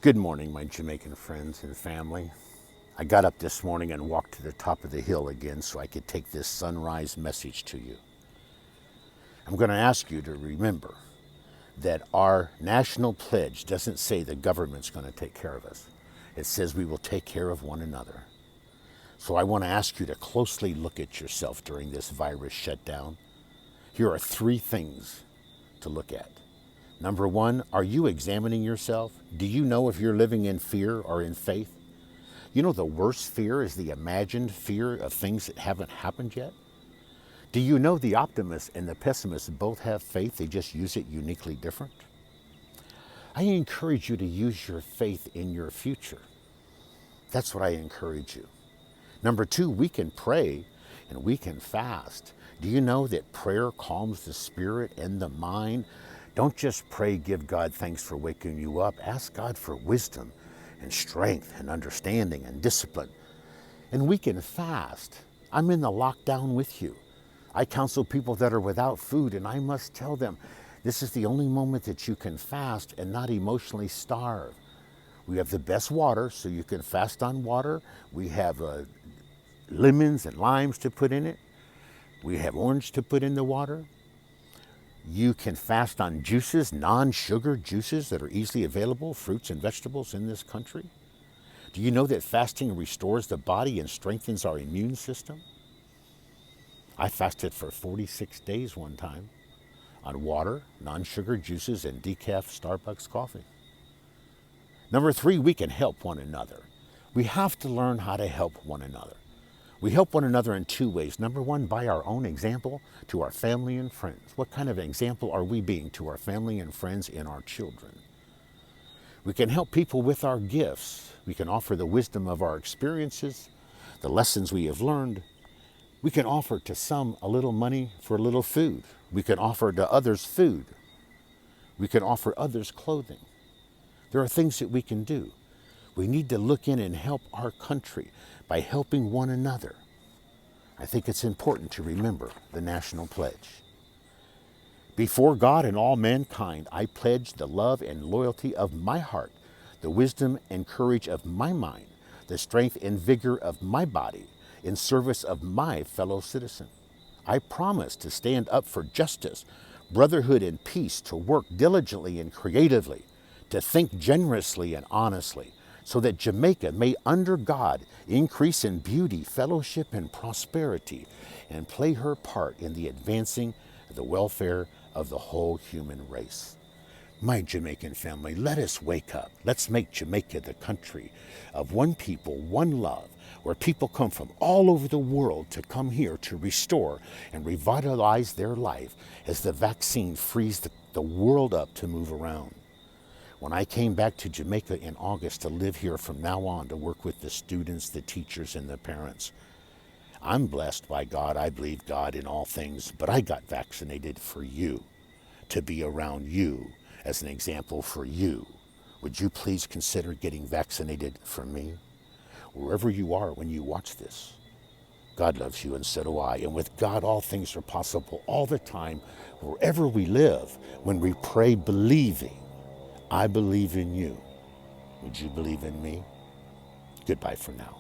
Good morning, my Jamaican friends and family. I got up this morning and walked to the top of the hill again so I could take this sunrise message to you. I'm going to ask you to remember that our national pledge doesn't say the government's going to take care of us. It says we will take care of one another. So I want to ask you to closely look at yourself during this virus shutdown. Here are three things to look at. Number one, are you examining yourself? Do you know if you're living in fear or in faith? You know the worst fear is the imagined fear of things that haven't happened yet? Do you know the optimist and the pessimist both have faith, they just use it uniquely different? I encourage you to use your faith in your future. That's what I encourage you. Number two, we can pray and we can fast. Do you know that prayer calms the spirit and the mind? Don't just pray, give God thanks for waking you up. Ask God for wisdom and strength and understanding and discipline. And we can fast. I'm in the lockdown with you. I counsel people that are without food, and I must tell them, this is the only moment that you can fast and not emotionally starve. We have the best water, so you can fast on water. We have lemons and limes to put in it. We have orange to put in the water. You can fast on juices, non-sugar juices that are easily available, fruits and vegetables in this country. Do you know that fasting restores the body and strengthens our immune system? I fasted for 46 days one time on water, non-sugar juices, and decaf Starbucks coffee. Number three, we can help one another. We have to learn how to help one another. We help one another in two ways. Number one, by our own example to our family and friends. What kind of example are we being to our family and friends and our children? We can help people with our gifts. We can offer the wisdom of our experiences, the lessons we have learned. We can offer to some a little money for a little food. We can offer to others food. We can offer others clothing. There are things that we can do. We need to look in and help our country by helping one another. I think it's important to remember the national pledge. Before God and all mankind, I pledge the love and loyalty of my heart, the wisdom and courage of my mind, the strength and vigor of my body, in service of my fellow citizen. I promise to stand up for justice, brotherhood, and peace, to work diligently and creatively, to think generously and honestly, so that Jamaica may, under God, increase in beauty, fellowship, and prosperity, and play her part in the advancing of the welfare of the whole human race. My Jamaican family, let us wake up. Let's make Jamaica the country of one people, one love, where people come from all over the world to come here to restore and revitalize their life as the vaccine frees the world up to move around. When I came back to Jamaica in August to live here from now on to work with the students, the teachers, and the parents, I'm blessed by God. I believe God in all things, but I got vaccinated for you, to be around you as an example for you. Would you please consider getting vaccinated for me? Wherever you are when you watch this, God loves you and so do I. And with God, all things are possible all the time, wherever we live, when we pray believing. I believe in you. Would you believe in me? Goodbye for now.